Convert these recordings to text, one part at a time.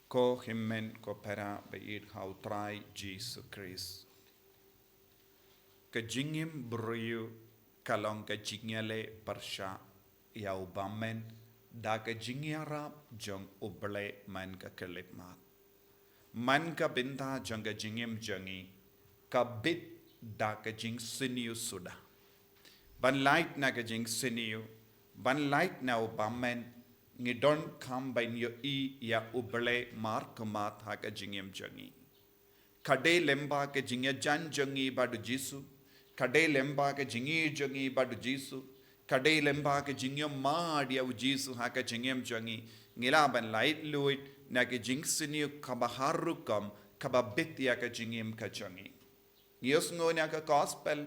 Ko himmen ko pera beid hau trai Jesus Christ. Kejingim beriu kalong kejinyale persya yau bymman da kejingyara jong uble man ka kelip mat. Man ka binta jong kejingim jongi ka bit da kejing siniu sudah. Ban lait na kejing siniu, ban lait na bymman ngidon kam bain yo ya uble mar kemat ha kejingim jongi. Kade lemba kejingya jan jongi badu Jisu. Kade lemba ke jingi jongi badu Jisu. Kade lemba ke jingyo ma dia u Jisu ha ke jingem jongi. Ngila ban lait luit na ke jing siniu kabaharukam kababit ya ke jingem ka jongi. Ngiyos ngonya ka gospel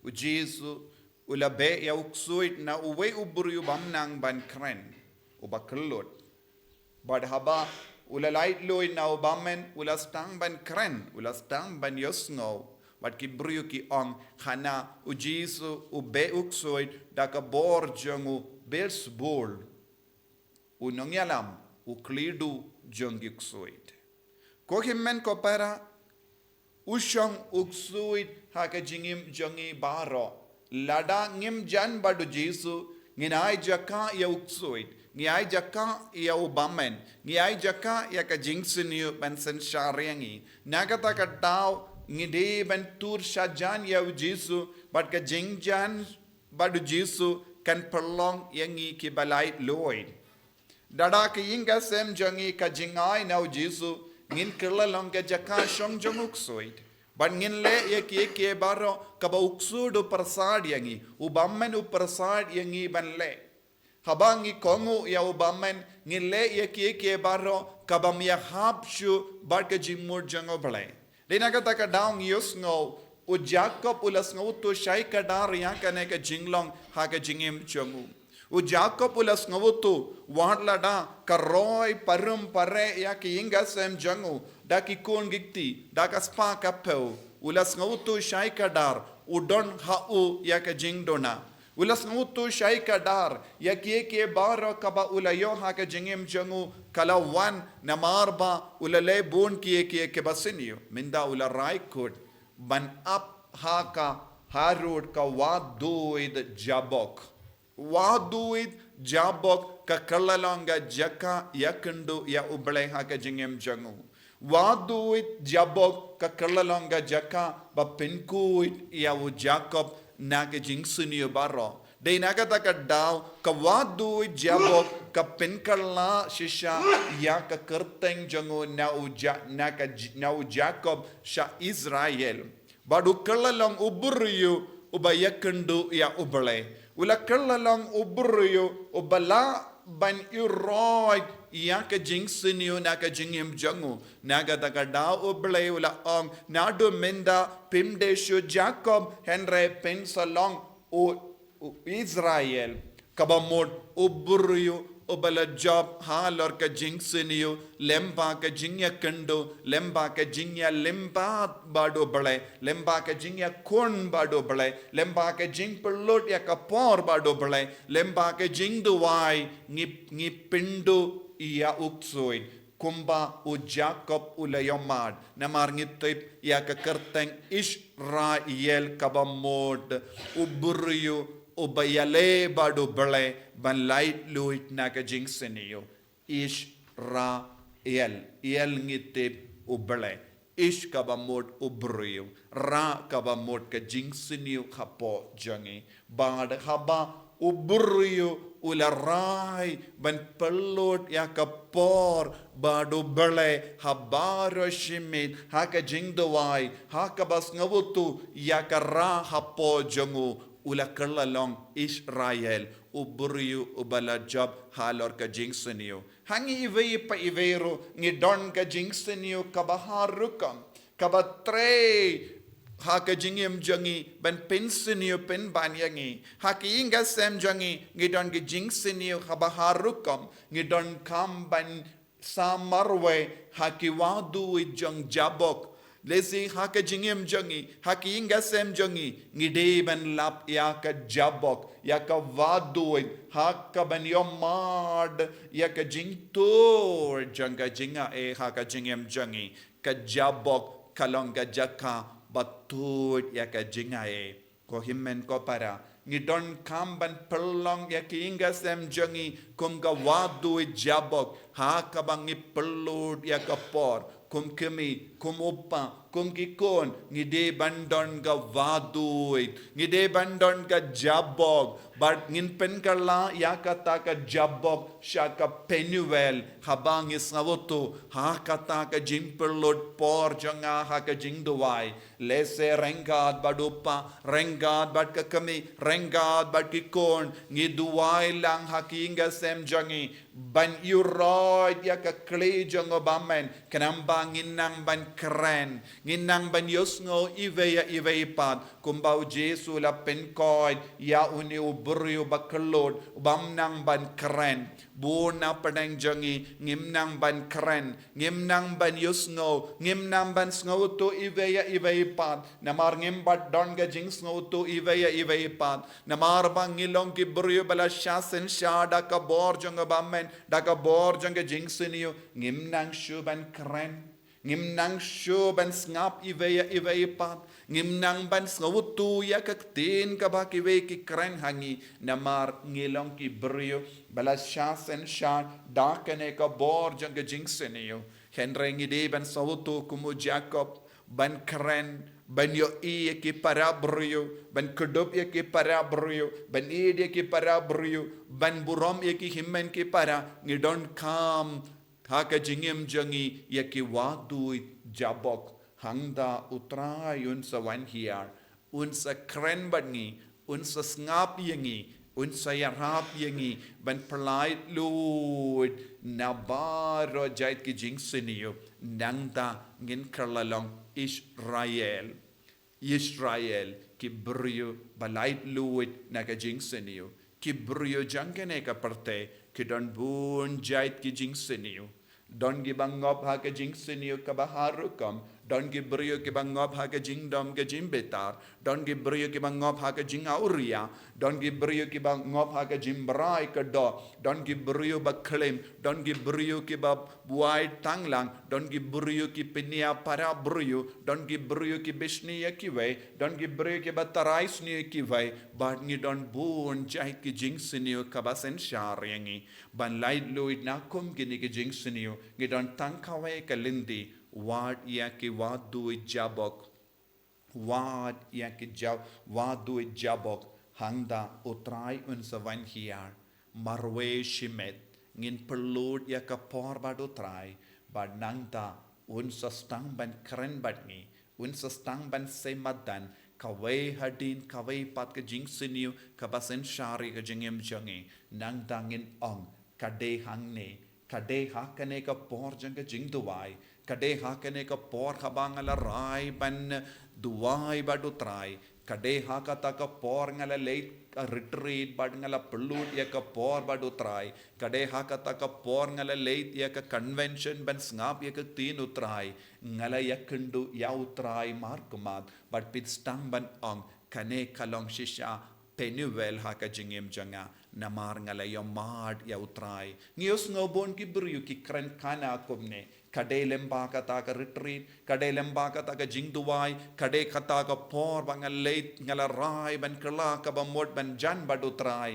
u Jisu ulabe ya uksuit na uwe uburiu bamnang ban kren ubakelot. Bad haba ula lait luit na bymman ula stang ban kren ula stang ban yosngo. Wat ki brio ki ong hana u Jisu u be uksoid da ka bor jongu bers bol u nongyalam u klidu jongi uksoid. Ko himmen ko para ushong uksoid ha ka jingim jongi baro lada ngim jan badu Jisu nginai jaka ya uksoid ngiai jaka ya u bymman ngiai jaka ya ka jingsiniu bansen syariangi nagata ka tau ngide ban tur shajan ya Jisu but ka jingjan badu Jisu kan perlong yangi ki balai loid dada ki inga sem jangi ka jingai na Jisu ngin kerlalong ka jaka shong jonguk soid but ngin le ye ki baro ka ba uksudu persad yangi u bymman u persad yangi ban le habangi kongu ya u bymman ngin le ye ki baro ka ba mia hapshu but ka jingmur jango balai. Dina kata ka daung yus ngau u Jacob ulas ngau tu syai ka dar yang kane ka jinglong ha ka jingim chongu. U Jacob ulas ngau tu wadla da ka roy parum pare ya ki inga sem jangu da ki kun gikti da ka spa ka peu ulas ngau tu syai ka dar u don ha u ya ka jingdona. Ulas ngau tu syai ka dar ya ki baro ka ba ulayo ha ka jingim jangu kala wan na marba ulale bun kiye ke basinio minda ula raikut ban up haka harud ka wahduid jabok ka kalalanga jaka yakundu ya uble haka jingem jangu wahduid jabok ka kalalanga jaka ba pinkuit ya u Jacob na ka jingsunio baro de nagata ka daw ka wahduid jabok ka pinkala shisha ya ka kerteng jango na u Jacob sha Israel badu kalalong uburiyu ubayakendu ya ubale ula kalalong uburiyu ubala ban iroy ya ka jingsiniyo na ka jingim jango nagata ka daw ubale ula nadu minda pimdeshu Jacob henre pensalong u Israel kabamod uburiyu ubala job halor ka jingsiniyo lemba ka jingya kendo lemba ka jingya lemba bado bale lemba ka jingya kon bado bale lemba ka jing perlot ya ka por bado bale lemba ka jing duwai ngi pindu ya uksoid kumba u Jacob ulayomad namar ngitip ya ka kerteng Israel kabamod uburiyu ubayale badu bale ban lait luit na ka jingsiniyo Israel ngitip ubale ish kabamod ubriyo ra kabamod ka jingsiniyo kapo jangi bad haba ubriyo ularai ban pelot ya kapor badu bale habaro shimit haka jingdawai haka bas ngawutu ya kara hapo jangu ula kerlalong Israel uburiyu ubala job halor ka jingsiniyo hangi iwei pa iweiro ngidon ka jingsiniyo kabaharukam kabatre haka jingim jangi ban pensiniyo pen banyangi haki inga sem jangi ngidon ka jingsiniyo kabaharukam ngidon kam ban sa marwei haki wahduid jang jabok lesi haka jingem jangi haki ingasem jangi ngide ban lap ya ka jabok ya ka wahduid haka ban yomad ya ka jingtor janga jinga haka jingem jangi ka jabok kalonga jaka batut ya ka jinga ko himmen ko para ngidon kamban pelong ya ki ingasem jangi kum ka wahduid jabok haka bangi pelud ya ka por kum kemi, kum upa, kum kikon, ngide bandon ga wahduid, ngide bandon ga jabog, but ngin pen karla ya kata ka jabog, siya ka penuel, habang isawuto, ha kata ka jimperlod por janga ha ka jingduway, lese rengad badupa, rengad bad ka kami, rengad bad kikon, ngiduway lang hakinga sem jangi, ban yuroid ya ka kli jango bymman, kanamba nginang ban kren, nginang ban yosngo iveya iveipat, kumbau Jesu la penkoid, ya uni ubryo bakalod, bamnang ban kren, buna padang jangi, ngimnang ban kren, ngimnang ban yosngo, ngimnang ban sngo to iveya iveipat, namar ngimbat don ga jing sngo to iveya iveipat, namar bang ngilong ki bryo bala shasen shada ka bor jango bymman, daka bor janga jing sinio, ngimnang shuban kren, ngimnang syo ban ngap iveya iveipat, ngimnang ban ngawutu ya kaktin kabak ive ki kren hangi, namar ngilong ki brio, bala shasen shan, dakane ka bor janga jingsenio, henrengi de ban sawutu kumu Jacob, ban kren, ban yo i ki para brio, ban kudup ya ki para brio, ban id ya ki para brio, ban burom ya ki himmen ki para, ngidon kam, haka jingem jangi ya ki wahduid jabok hangda utray unsa wan hiar unsa kren badngi unsa ngap yangi unsa yarap yangi ban perlait luid nabaro jait ki jing siniyo nangda ngin kerlalong Israel ki brio balait luid naga jing siniyo ki brio jangene ka parte ki don bun jait ki jing siniyo don gi bangop ha ke jing siniyo ka baharukam don gi brio ki bangop ha ke jing dom ke jing betar don gi brio ki bangop ha ke jing auria don gi brio ki bangop ha ke jing brai ka do don gi brio ba klem don gi brio ki ba buai tanglang don gi brio ki penia para brio don gi brio ki bishniya ki we don gi brio ki ba tarais ni ki we ba ngi don bun jai ki jing siniyo ka ba sen sharengi ban light luid na kum gini ki jing siniyo ngi don tangkawe ka lindi wad ya ki wahduid jabok wad ya ki wahduid jabok hangda utray unsa van hiar marwei shimet ngin perlud ya ka por bad utray bad nangda unsa stang ban kren badngi unsa stang ban semadan kawai hadin kawai pat ka jing siniu ka basen shari ka jingem jangi nang dangin ong kade hangne kade hakane ka por jang ka jing duwai kade hakane ka por habang ala rai ban duwai badu trai kade hakata ka por ngala late ka retreat bad ngala pelut ya ka por badu trai kade hakata ka por ngala late ya ka convention ban ngap ya ka tin utrai ngala yakundu ya utrai markumat but pit stang ban ong kane kalong shisha penuvel haka jingem janga namar ngala yomad ya utrai ngios ngobon ki bru ki kran kana komne kade lemba kata ka retreat kade lemba kata ka jingduwai kade kata ka por bangal late ngala rai ban kala ka bamod ban jan bad utrai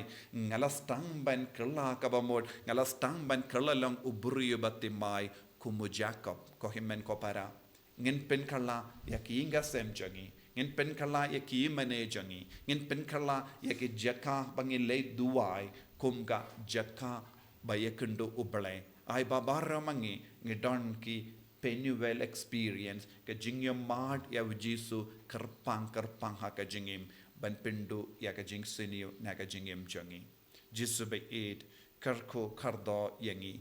ngala stang ban kala ka bamod ngala stang ban kala long ubru batimai kumu Jacob ko himmen ko para ngin pen kala ya ki inga sem jangi ngin pen kala ya ki mane jangi ngin pen kala ya ki jaka bangi late duwai kumga jaka bayakundo uble ai babara mangi ngidon ki penuel experience ka jingyam mad ya jisu kerpang ha ka jingim ban pindu ya ka jing sinio na ka jingim jangi jisu be it karko kardo yangi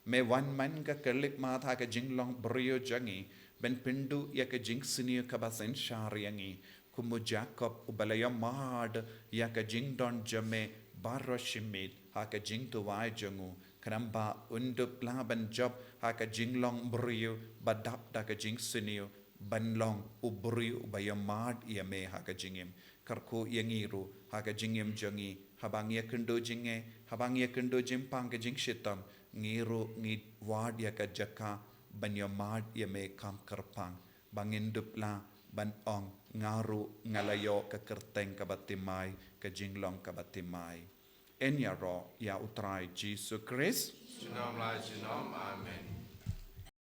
me wan man ka kerlik ma tha ka jinglong brio jangi ben pindu ya ka jing sinio ka basen shariangi kumu Jacob ubalaya mad ya ka jing don jame barro shimit ha ka jing tu wai jangu kanamba undup laban job ha ka jinglong brio badap da ka jing sinio banlong ubri ubayamad yame haka jingim karko yangiru haka jingim jangi habang ya kendo jinge habang ya kendo jimpang ka jing shitam ngiru ngid wad ya ka jaka banyamad yame kam karpang bangin dupla ban ong ngaru ngalayo ka kerteng ka batimai ka jinglong ka batimai enya ro ya utrai Jesus Christ Amen.